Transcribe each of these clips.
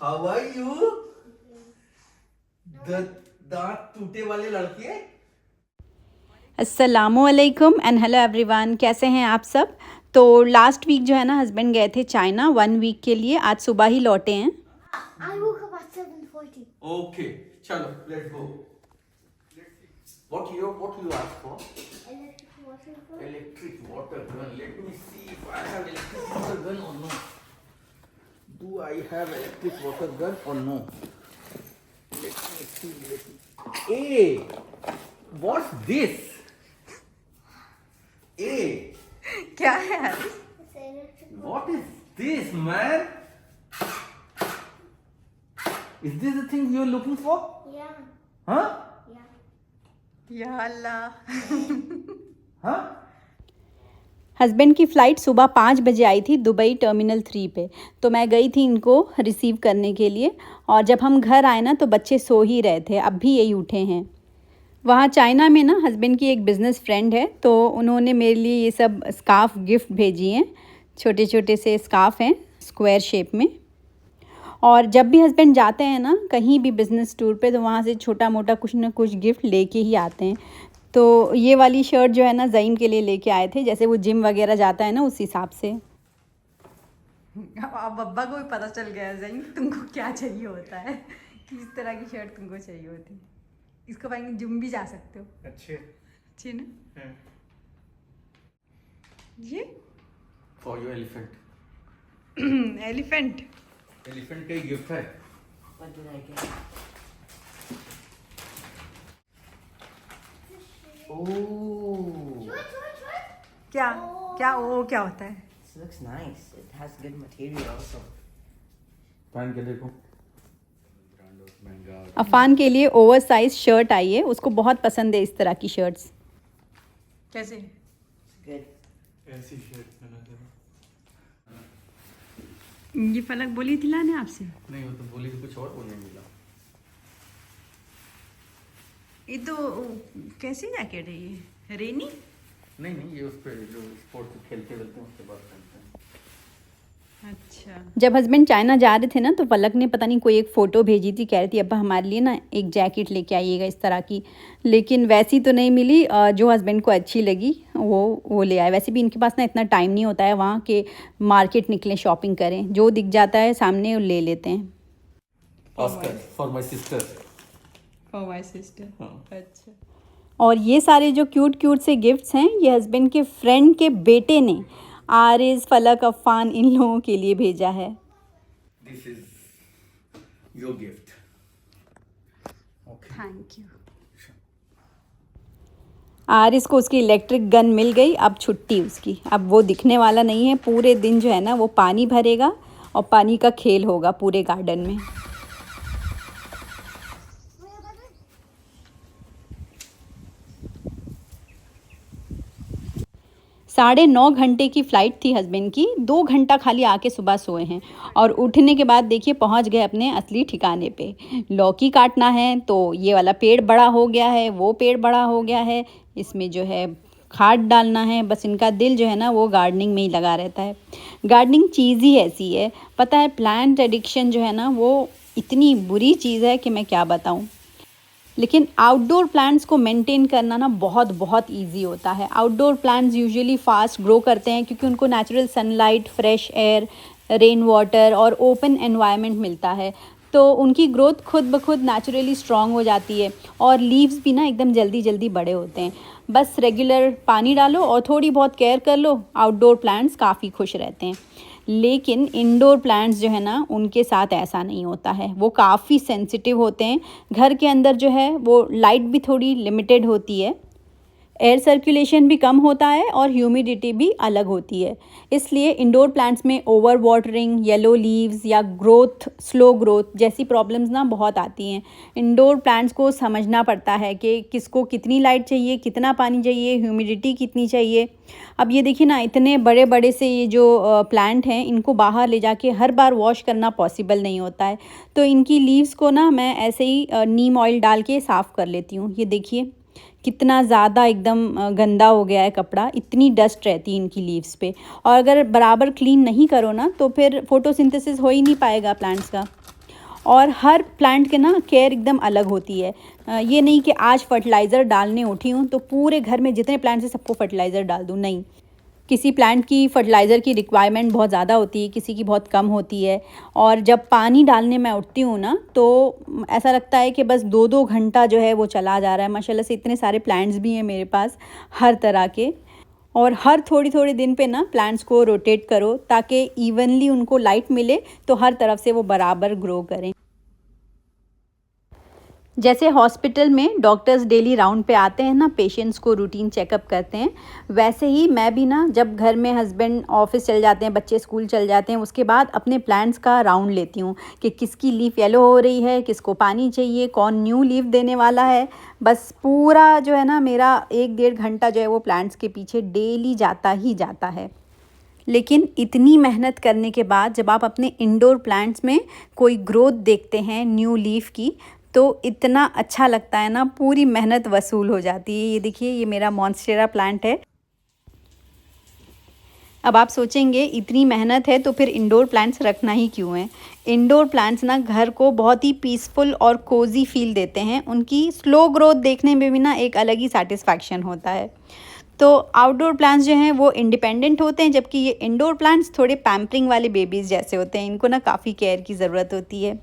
How are you? दांत टूटे वाले लड़के। अस्सलामुअलैकुम एंड हेलो एवरीवन, कैसे हैं आप सब। तो लास्ट वीक जो है ना हस्बैंड गए थे चाइना 1 वीक के लिए। आज सुबह ही लौटे हैं। I woke up at 7:40. Okay, चलो let's go. What you ask for? Electric water gun. Electric water gun. Let me see if I have electric water gun or no. Do I have electric water gun or no? Let me see. Hey, what's this? Hey, क्या है? It's an electric water. what is this, man? Is this the thing you're looking for? Yeah, Huh? yeah. या अल्लाह। Huh? Husband की flight सुबह 5 बजे आई थी Dubai terminal 3 पे। तो मैं गई थी इनको रिसीव करने के लिए। और जब हम घर आए ना तो बच्चे सो ही रहे थे, अब भी यही उठे हैं। वहाँ चाइना में ना हस्बैंड की एक बिज़नेस फ्रेंड है, तो उन्होंने मेरे लिए ये सब स्कार्फ़ गिफ्ट भेजी हैं। छोटे छोटे से स्कार्फ़ हैं स्क्वायर शेप में। और जब भी हस्बैंड जाते हैं ना कहीं भी बिज़नेस टूर पे, तो वहाँ से छोटा मोटा कुछ ना कुछ गिफ्ट लेके ही आते हैं। तो ये वाली शर्ट जो है ना ज़ईम के लिए लेके आए थे, जैसे वो जिम वगैरह जाता है ना उस हिसाब से। अब अब्बा को भी पता चल गया है ज़ईम तुमको क्या चाहिए होता है, किस तरह की शर्ट तुमको चाहिए होती है। इसको पहन के जिम भी जा सकते हो। अच्छी ना ये For your elephant. Elephant. Elephant का गिफ्ट है। What did I get? Oh, क्या क्या वो क्या होता है? this looks nice. It has good material also. पहन के देखो। अफान के लिए ओवर साइज शर्ट आई है, उसको बहुत पसंद है इस तरह की शर्ट्स। कैसे? It's good. ऐसी शर्ट पहना था। ये फलक बोली थी लाने आपसे। नहीं, वो तो बोली थी, कुछ और बोलने मिला। ये तो कैसी जैकेट है ये? रेनी? नहीं, ये उस पे जो स्पोर्ट्स खेलते हैं उसके बाद पहनते हैं। अच्छा। जब हस्बैंड चाइना जा रहे थे ना तो फलक ने पता नहीं कोई एक फ़ोटो भेजी थी, कह रही थी अब्बा हमारे लिए ना एक जैकेट लेके आइएगा इस तरह की। लेकिन वैसी तो नहीं मिली, जो हस्बैंड को अच्छी लगी वो ले आए। वैसे भी इनके पास ना इतना टाइम नहीं होता है वहाँ के मार्केट निकलें शॉपिंग करें, जो दिख जाता है सामने वो ले लेते हैं। Oscar for my sister. For my sister. हाँ। अच्छा। और ये सारे जो क्यूट से गिफ्ट्स हैं ये हस्बैंड के फ्रेंड के बेटे ने आरिज़, फलक, अफ़ान इन लोगों के लिए भेजा है। This is your gift. Okay, thank you. Ariz को उसकी इलेक्ट्रिक गन मिल गई, अब छुट्टी उसकी। अब वो दिखने वाला नहीं है, पूरे दिन जो है ना वो पानी भरेगा और पानी का खेल होगा पूरे गार्डन में। 9.5 घंटे की फ़्लाइट थी हस्बैंड की, 2 घंटा खाली आके सुबह सोए हैं और उठने के बाद देखिए पहुंच गए अपने असली ठिकाने पे। लौकी काटना है तो ये वाला पेड़ बड़ा हो गया है, वो पेड़ बड़ा हो गया है, इसमें जो है खाद डालना है। बस इनका दिल जो है ना वो गार्डनिंग में ही लगा रहता है। गार्डनिंग चीज़ ही ऐसी है, पता है प्लांट एडिक्शन जो है ना वो इतनी बुरी चीज़ है कि मैं क्या बताऊँ। लेकिन आउटडोर प्लांट्स को मेंटेन करना ना बहुत इजी होता है। Outdoor plants usually fast grow करते हैं क्योंकि उनको natural sunlight, fresh air, rain water और ओपन एनवायरनमेंट मिलता है, तो उनकी ग्रोथ खुद ब खुद नेचुरली स्ट्रॉन्ग हो जाती है और लीव्स भी ना एकदम जल्दी बड़े होते हैं। बस रेगुलर पानी डालो और थोड़ी बहुत केयर कर लो, आउटडोर प्लांट्स काफ़ी खुश रहते हैं। लेकिन इंडोर प्लांट्स जो है ना उनके साथ ऐसा नहीं होता है, वो काफ़ी सेंसिटिव होते हैं। घर के अंदर जो है वो लाइट भी थोड़ी लिमिटेड होती है, एयर सर्कुलेशन भी कम होता है और ह्यूमिडिटी भी अलग होती है। इसलिए इंडोर प्लांट्स में ओवर वाटरिंग, येलो लीव्स या स्लो ग्रोथ जैसी प्रॉब्लम्स ना बहुत आती हैं। इंडोर प्लांट्स को समझना पड़ता है कि किसको कितनी लाइट चाहिए, कितना पानी चाहिए, ह्यूमिडिटी कितनी चाहिए। अब ये देखिए ना इतने बड़े से ये जो प्लांट हैं इनको बाहर ले जाके हर बार वॉश करना पॉसिबल नहीं होता है, तो इनकी लीव्स को ना मैं ऐसे ही नीम ऑयल डाल के साफ़ कर लेती हूँ। ये देखिए कितना ज़्यादा एकदम गंदा हो गया है कपड़ा, इतनी डस्ट रहती है इनकी लीव्स पे। और अगर बराबर क्लीन नहीं करो ना तो फिर फोटोसिंथेसिस हो ही नहीं पाएगा प्लांट्स का। और हर प्लांट के ना केयर एकदम अलग होती है। ये नहीं कि आज फर्टिलाइज़र डालने उठी हूँ तो पूरे घर में जितने प्लांट्स हैं सबको फर्टिलाइज़र डाल दूँ, नहीं। किसी प्लांट की फर्टिलाइज़र की रिक्वायरमेंट बहुत ज़्यादा होती है, किसी की बहुत कम होती है। और जब पानी डालने मैं उठती हूँ ना तो ऐसा लगता है कि बस 2-2 घंटा जो है वो चला जा रहा है। माशाल्लाह से इतने सारे प्लांट्स भी हैं मेरे पास हर तरह के। और हर थोड़ी दिन पे ना प्लांट्स को रोटेट करो ताकि इवनली उनको लाइट मिले तो हर तरफ से वो बराबर ग्रो करें। जैसे हॉस्पिटल में डॉक्टर्स डेली राउंड पे आते हैं ना, पेशेंट्स को रूटीन चेकअप करते हैं, वैसे ही मैं भी ना जब घर में हस्बैंड ऑफिस चल जाते हैं, बच्चे स्कूल चल जाते हैं, उसके बाद अपने प्लांट्स का राउंड लेती हूँ कि किसकी लीफ येलो हो रही है, किसको पानी चाहिए, कौन न्यू लीफ देने वाला है। बस पूरा जो है ना मेरा 1-1.5 घंटा जो है वो प्लांट्स के पीछे डेली जाता ही जाता है। लेकिन इतनी मेहनत करने के बाद जब आप अपने इंडोर प्लांट्स में कोई ग्रोथ देखते हैं न्यू लीफ की, तो इतना अच्छा लगता है ना, पूरी मेहनत वसूल हो जाती है। ये देखिए, ये मेरा मॉन्स्टेरा प्लांट है। अब आप सोचेंगे इतनी मेहनत है तो फिर इंडोर प्लांट्स रखना ही क्यों है। इंडोर प्लांट्स ना घर को बहुत ही पीसफुल और कोजी फील देते हैं। उनकी स्लो ग्रोथ देखने में भी ना एक अलग ही सेटिस्फैक्शन होता है। तो आउटडोर प्लांट्स जो हैं वो इंडिपेंडेंट होते हैं, जबकि ये इंडोर प्लांट्स थोड़े पैम्परिंग वाले बेबीज़ जैसे होते हैं। इनको ना काफ़ी केयर की ज़रूरत होती है।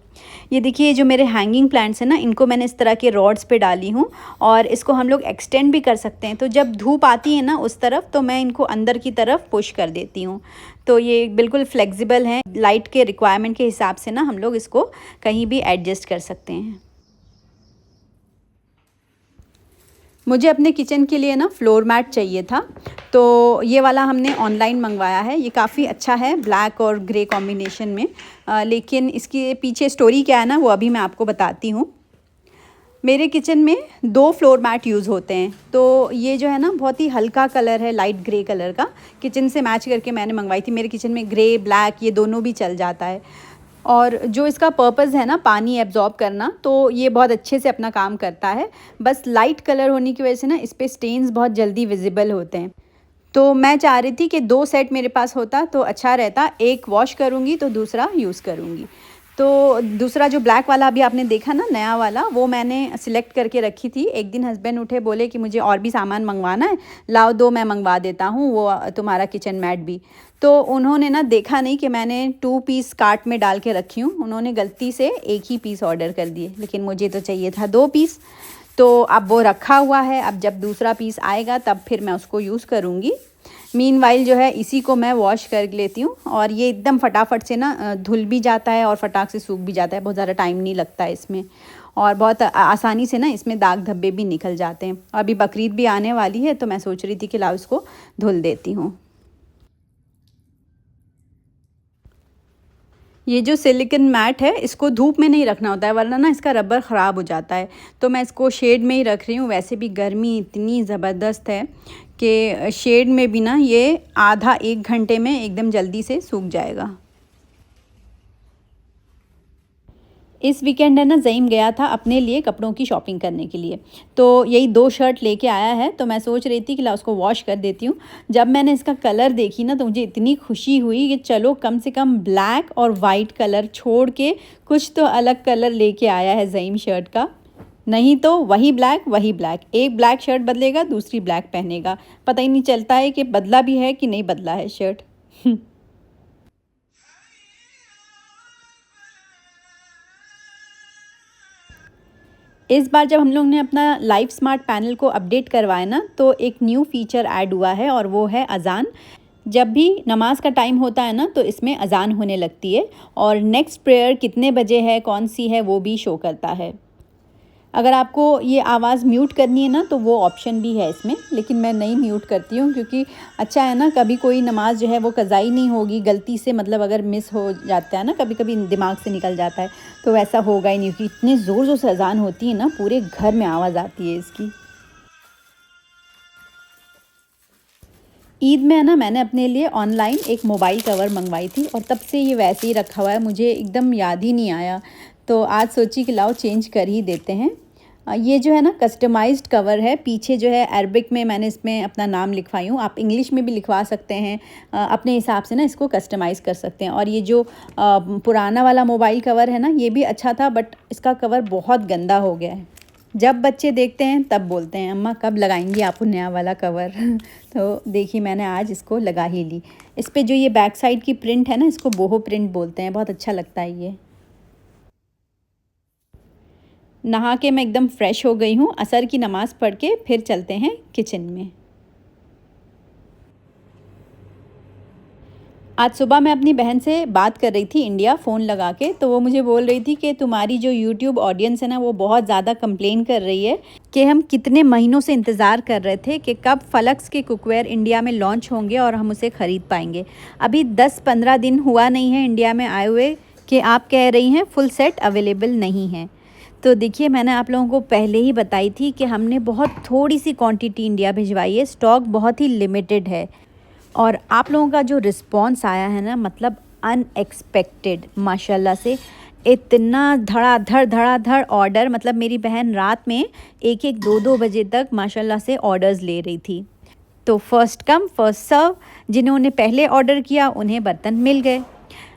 ये देखिए, जो मेरे हैंगिंग प्लांट्स हैं ना, इनको मैंने इस तरह के रॉड्स पे डाली हूँ और इसको हम लोग एक्सटेंड भी कर सकते हैं। तो जब धूप आती है ना उस तरफ, तो मैं इनको अंदर की तरफ पुश कर देती हूँ। तो ये बिल्कुल फ्लेक्सिबल हैं, लाइट के रिक्वायरमेंट के हिसाब से ना हम लोग इसको कहीं भी एडजस्ट कर सकते हैं। मुझे अपने किचन के लिए ना फ्लोर मैट चाहिए था, तो ये वाला हमने ऑनलाइन मंगवाया है। ये काफ़ी अच्छा है, ब्लैक और ग्रे कॉम्बिनेशन में। लेकिन इसके पीछे स्टोरी क्या है ना, वो अभी मैं आपको बताती हूँ। मेरे किचन में 2 फ्लोर मैट यूज़ होते हैं। तो ये जो है ना बहुत ही हल्का कलर है, लाइट ग्रे कलर का, किचन से मैच करके मैंने मंगवाई थी। मेरे किचन में ग्रे, ब्लैक ये दोनों भी चल जाता है। और जो इसका पर्पज़ है ना पानी एब्जॉर्ब करना, तो ये बहुत अच्छे से अपना काम करता है। बस लाइट कलर होने की वजह से ना इस पे स्टेन्स बहुत जल्दी विजिबल होते हैं। तो मैं चाह रही थी कि 2 सेट मेरे पास होता तो अच्छा रहता। एक वॉश करूँगी तो दूसरा यूज़ करूँगी। तो दूसरा जो ब्लैक वाला अभी आपने देखा ना, नया वाला, वो मैंने सिलेक्ट करके रखी थी। एक दिन हस्बैंड उठे, बोले कि मुझे और भी सामान मंगवाना है, लाओ 2 मैं मंगवा देता हूँ, वो तुम्हारा किचन मैट भी। तो उन्होंने ना देखा नहीं कि मैंने 2 पीस कार्ट में डाल के रखी हूँ। उन्होंने गलती से 1 ही पीस ऑर्डर कर दिए, लेकिन मुझे तो चाहिए था 2 पीस। तो अब वो रखा हुआ है। अब जब दूसरा पीस आएगा तब फिर मैं उसको यूज़ करूँगी। मीनवाइल जो है इसी को मैं वॉश कर लेती हूँ। और ये एकदम फटाफट से ना धुल भी जाता है और फटाक से सूख भी जाता है। बहुत ज़्यादा टाइम नहीं लगता है इसमें, और बहुत आसानी से ना इसमें दाग धब्बे भी निकल जाते हैं। अभी बकरीद भी आने वाली है, तो मैं सोच रही थी कि लाओ इसको धुल देती हूँ। ये जो सिलिकॉन मैट है, इसको धूप में नहीं रखना होता है, वरना ना इसका रबर ख़राब हो जाता है। तो मैं इसको शेड में ही रख रही हूँ। वैसे भी गर्मी इतनी ज़बरदस्त है कि शेड में भी ना ये आधा 1 घंटे में एकदम जल्दी से सूख जाएगा। इस वीकेंड है ना ज़ईम गया था अपने लिए कपड़ों की शॉपिंग करने के लिए, तो यही 2 शर्ट लेके आया है। तो मैं सोच रही थी कि ला उसको वॉश कर देती हूँ। जब मैंने इसका कलर देखी ना, तो मुझे इतनी खुशी हुई कि चलो कम से कम ब्लैक और वाइट कलर छोड़ के कुछ तो अलग कलर लेके आया है ज़ईम शर्ट का। नहीं तो वही ब्लैक, एक ब्लैक शर्ट बदलेगा, दूसरी ब्लैक पहनेगा, पता ही नहीं चलता है कि बदला भी है कि नहीं बदला है शर्ट। इस बार जब हम लोग ने अपना लाइफ स्मार्ट पैनल को अपडेट करवाया ना, तो एक न्यू फीचर ऐड हुआ है और वो है अज़ान। जब भी नमाज का टाइम होता है ना, तो इसमें अज़ान होने लगती है और नेक्स्ट प्रेयर कितने बजे है, कौन सी है, वो भी शो करता है। अगर आपको ये आवाज़ म्यूट करनी है ना, तो वो ऑप्शन भी है इसमें, लेकिन मैं नहीं म्यूट करती हूँ, क्योंकि अच्छा है ना, कभी कोई नमाज़ जो है वो कज़ाई नहीं होगी गलती से, मतलब अगर मिस हो जाता है ना, कभी कभी दिमाग से निकल जाता है, तो वैसा होगा ही नहीं, क्योंकि इतने ज़ोर ज़ोर से अज़ान होती है ना, पूरे घर में आवाज़ आती है इसकी। ईद में है ना, मैंने अपने लिए ऑनलाइन एक मोबाइल कवर मंगवाई थी और तब से ये वैसे ही रखा हुआ है, मुझे एकदम याद ही नहीं आया। तो आज सोची कि लाओ चेंज कर ही देते हैं। ये जो है ना कस्टमाइज्ड कवर है। पीछे जो है अरबिक में मैंने इसमें अपना नाम लिखवाई हूँ, आप इंग्लिश में भी लिखवा सकते हैं, अपने हिसाब से ना इसको कस्टमाइज़ कर सकते हैं। और ये जो पुराना वाला मोबाइल कवर है ना, ये भी अच्छा था, बट इसका कवर बहुत गंदा हो गया है। जब बच्चे देखते हैं तब बोलते हैं अम्मा कब लगाएंगी आप नया वाला कवर। तो देखिए मैंने आज इसको लगा ही ली। इस पे जो ये बैक साइड की प्रिंट है ना, इसको बोहो प्रिंट बोलते हैं, बहुत अच्छा लगता है ये। नहा के मैं एकदम फ्रेश हो गई हूँ। असर की नमाज़ पढ़ के फिर चलते हैं किचन में। आज सुबह मैं अपनी बहन से बात कर रही थी इंडिया फ़ोन लगा के, तो वो मुझे बोल रही थी कि तुम्हारी जो यूट्यूब ऑडियंस है ना, वो बहुत ज़्यादा कंप्लेन कर रही है कि हम कितने महीनों से इंतज़ार कर रहे थे कि कब फलक्स के कुकवेयर इंडिया में लॉन्च होंगे और हम उसे ख़रीद पाएंगे। अभी 10-15 दिन हुआ नहीं है इंडिया में आए हुए कि आप कह रही हैं फुल सेट अवेलेबल नहीं है। तो देखिए मैंने आप लोगों को पहले ही बताई थी कि हमने बहुत थोड़ी सी क्वांटिटी इंडिया भिजवाई है, स्टॉक बहुत ही लिमिटेड है। और आप लोगों का जो रिस्पांस आया है ना, मतलब अनएक्सपेक्टेड, माशाल्लाह से इतना धड़ाधड़ ऑर्डर, मतलब मेरी बहन रात में 1-1, 2-2 बजे तक माशाल्लाह से ऑर्डर्स ले रही थी। तो फर्स्ट कम फर्स्ट सर्व, जिन्होंने पहले ऑर्डर किया उन्हें बर्तन मिल गए।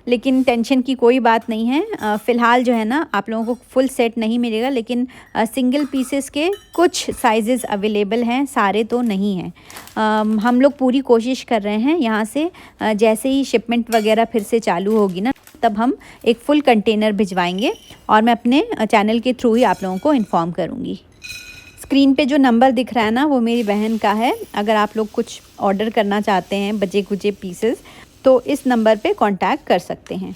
लेकिन टेंशन की कोई बात नहीं है, फ़िलहाल जो है ना आप लोगों को फुल सेट नहीं मिलेगा, लेकिन सिंगल पीसेस के कुछ साइज़ेस अवेलेबल हैं, सारे तो नहीं हैं। हम लोग पूरी कोशिश कर रहे हैं यहाँ से जैसे ही शिपमेंट वगैरह फिर से चालू होगी ना, तब हम एक फ़ुल कंटेनर भिजवाएंगे और मैं अपने चैनल के थ्रू ही आप लोगों को इन्फॉर्म करूँगी। स्क्रीन पे जो नंबर दिख रहा है ना, वो मेरी बहन का है। अगर आप लोग कुछ ऑर्डर करना चाहते हैं बचे कुचे पीसेस, तो इस नंबर पे कांटेक्ट कर सकते हैं।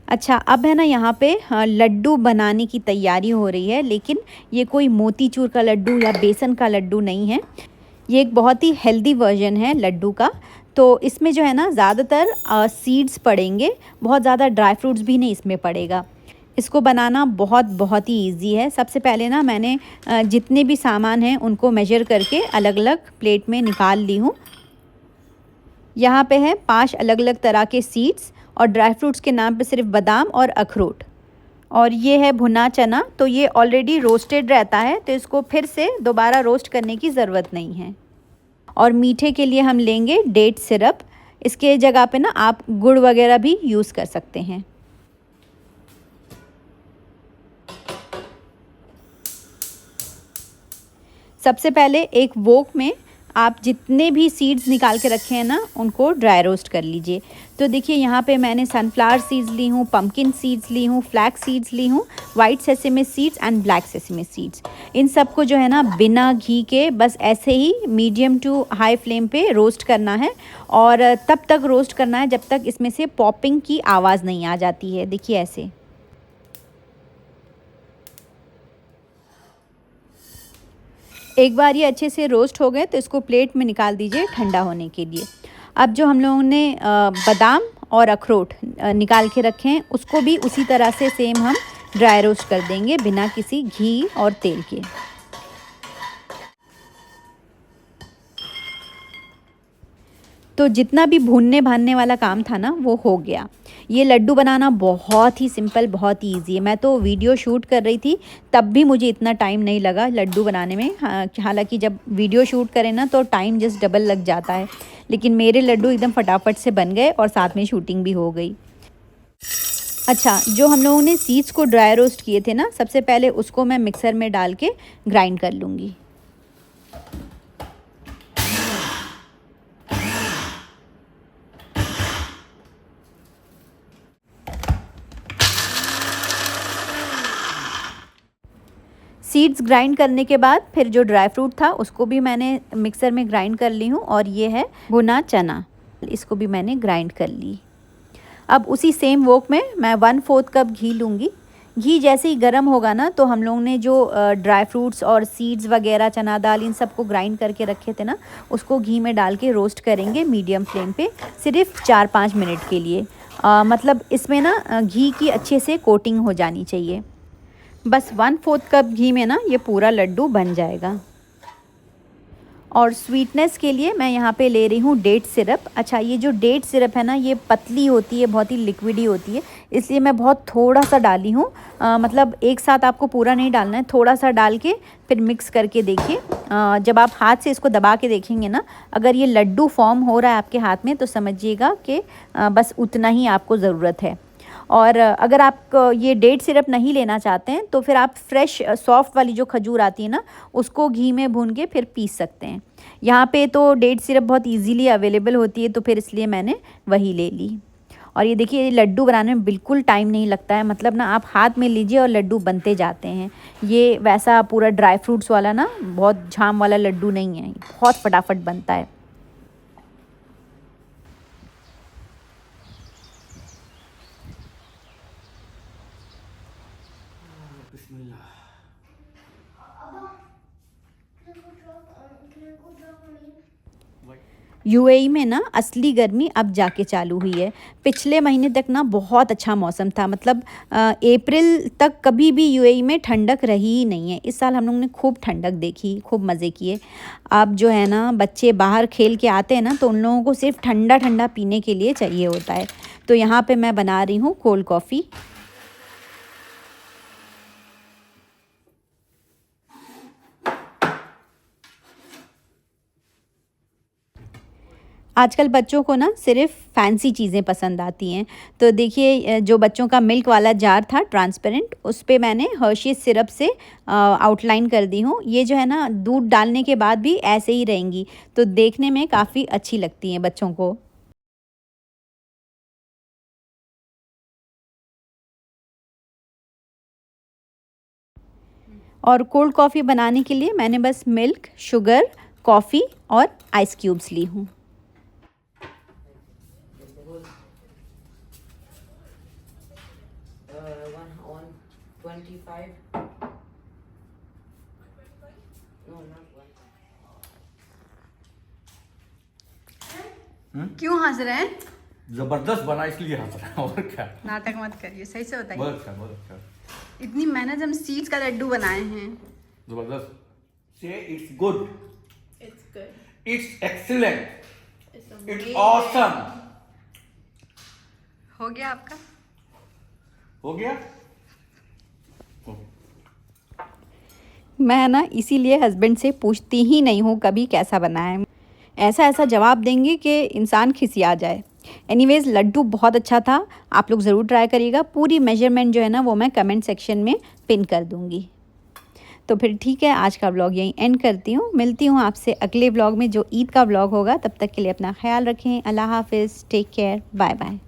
अच्छा, अब है ना यहाँ पे लड्डू बनाने की तैयारी हो रही है, लेकिन ये कोई मोतीचूर का लड्डू या बेसन का लड्डू नहीं है। ये एक बहुत ही हेल्दी वर्जन है लड्डू का। तो इसमें जो है ना ज़्यादातर सीड्स पड़ेंगे, बहुत ज़्यादा ड्राई फ्रूट्स भी नहीं इसमें पड़ेगा। इसको बनाना बहुत ही इजी है। सबसे पहले ना मैंने जितने भी सामान हैं उनको मेजर करके अलग अलग प्लेट में निकाल ली हूँ। यहाँ पे है 5 अलग अलग तरह के सीड्स, और ड्राई फ्रूट्स के नाम पे सिर्फ बादाम और अखरोट। और ये है भुना चना, तो ये ऑलरेडी रोस्टेड रहता है, तो इसको फिर से दोबारा रोस्ट करने की ज़रूरत नहीं है। और मीठे के लिए हम लेंगे डेट सिरप। इसके जगह पे ना आप गुड़ वगैरह भी यूज़ कर सकते हैं। सबसे पहले एक वोक में आप जितने भी सीड्स निकाल के रखे हैं ना, उनको ड्राई रोस्ट कर लीजिए। तो देखिए यहाँ पे मैंने सनफ्लावर सीड्स ली हूँ, पम्पकिन सीड्स ली हूँ, फ्लैक्स सीड्स ली हूँ, white sesame seeds and black sesame seeds. इन सबको जो है ना बिना घी के बस ऐसे ही मीडियम टू हाई फ्लेम पे रोस्ट करना है, और तब तक रोस्ट करना है जब तक इसमें से पॉपिंग की आवाज़ नहीं आ जाती है। देखिए ऐसे। एक बार ये अच्छे से रोस्ट हो गए तो इसको प्लेट में निकाल दीजिए ठंडा होने के लिए। अब जो हम लोगों ने बादाम और अखरोट निकाल के रखे हैं, उसको भी उसी तरह से सेम हम ड्राई रोस्ट कर देंगे बिना किसी घी और तेल के। तो जितना भी भूनने भानने वाला काम था ना, वो हो गया। ये लड्डू बनाना बहुत ही सिंपल, बहुत ही ईजी है। मैं तो वीडियो शूट कर रही थी, तब भी मुझे इतना टाइम नहीं लगा लड्डू बनाने में। हालांकि जब वीडियो शूट करें ना तो टाइम जस्ट डबल लग जाता है, लेकिन मेरे लड्डू एकदम फटाफट से बन गए और साथ में शूटिंग भी हो गई। अच्छा, जो हम लोगों ने सीड्स को ड्राई रोस्ट किए थे ना, सबसे पहले उसको मैं मिक्सर में डाल के ग्राइंड कर लूँगी। सीड्स ग्राइंड करने के बाद फिर जो ड्राई फ्रूट था उसको भी मैंने मिक्सर में ग्राइंड कर ली हूँ, और ये है भुना चना, इसको भी मैंने ग्राइंड कर ली। अब उसी सेम वोक में मैं 1/4 कप घी लूँगी। घी जैसे ही गर्म होगा ना, तो हम लोगों ने जो ड्राई फ्रूट्स और सीड्स वगैरह, चना दाल, इन सबको ग्राइंड करके रखे थे ना, उसको घी में डाल के रोस्ट करेंगे मीडियम फ्लेम पे सिर्फ 4-5 मिनट के लिए। मतलब इसमें ना घी की अच्छे से कोटिंग हो जानी चाहिए। बस 1/4 कप घी में ना ये पूरा लड्डू बन जाएगा। और स्वीटनेस के लिए मैं यहाँ पे ले रही हूँ डेट सिरप। अच्छा, ये जो डेट सिरप है ना, ये पतली होती है, बहुत ही लिक्विडी होती है, इसलिए मैं बहुत थोड़ा सा डाली हूँ। मतलब एक साथ आपको पूरा नहीं डालना है, थोड़ा सा डाल के फिर मिक्स करके देखिए। जब आप हाथ से इसको दबा के देखेंगे ना, अगर ये लड्डू फॉर्म हो रहा है आपके हाथ में, तो समझिएगा कि बस उतना ही आपको ज़रूरत है। और अगर आप ये डेट सिरप नहीं लेना चाहते हैं तो फिर आप फ्रेश सॉफ्ट वाली जो खजूर आती है ना, उसको घी में भून के फिर पीस सकते हैं। यहाँ पे तो डेट सिरप बहुत इजीली अवेलेबल होती है, तो फिर इसलिए मैंने वही ले ली। और ये देखिए, ये लड्डू बनाने में बिल्कुल टाइम नहीं लगता है, मतलब ना आप हाथ में लीजिए और लड्डू बनते जाते हैं। ये वैसा पूरा ड्राई फ्रूट्स वाला ना, बहुत झाम वाला लड्डू नहीं है, बहुत फटाफट बनता है। बिस्मिल्लाह। यूएई में ना असली गर्मी अब जाके चालू हुई है। पिछले महीने तक ना बहुत अच्छा मौसम था, मतलब अप्रैल तक कभी भी यूएई में ठंडक रही ही नहीं है। इस साल हम लोगों ने खूब ठंडक देखी, खूब मज़े किए। अब जो है ना, बच्चे बाहर खेल के आते हैं ना, तो उन लोगों को सिर्फ ठंडा ठंडा पीने के लिए चाहिए होता है। तो यहाँ पे मैं बना रही हूँ कोल्ड कॉफ़ी। आजकल बच्चों को ना सिर्फ फैंसी चीज़ें पसंद आती हैं। तो देखिए, जो बच्चों का मिल्क वाला जार था ट्रांसपेरेंट, उस पे मैंने हर्शीज़ सिरप से आउटलाइन कर दी हूँ। ये जो है ना, दूध डालने के बाद भी ऐसे ही रहेंगी, तो देखने में काफ़ी अच्छी लगती हैं बच्चों को। और कोल्ड कॉफ़ी बनाने के लिए मैंने बस मिल्क, शुगर, कॉफ़ी और आइस क्यूब्स ली हूँ। One 25. No, not one. क्यों हंस रहे हैं? जबरदस्त बना इसलिए हंस रहा है, और क्या। नाटक मत करिए, सही से बताइए। बहुत अच्छा, बहुत अच्छा। इतनी मेहनत हम सीड्स का लड्डू बनाए हैं। जबरदस्त। से it's good, It's good. It's excellent, It's it's amazing. Awesome. हो गया आपका? हो गया। मैं ना इसीलिए हस्बैंड से पूछती ही नहीं हूँ कभी कैसा बना है। ऐसा ऐसा जवाब देंगे कि इंसान खिसिया जाए। एनीवेज़, लड्डू बहुत अच्छा था, आप लोग ज़रूर ट्राई करिएगा। पूरी मेजरमेंट जो है ना, वो मैं कमेंट सेक्शन में पिन कर दूँगी। तो फिर ठीक है, आज का व्लॉग यहीं एंड करती हूँ। मिलती हूँ आपसे अगले व्लॉग में, जो ईद का व्लॉग होगा। तब तक के लिए अपना ख्याल रखें। अल्लाह हाफिज़, टेक केयर, बाय बाय।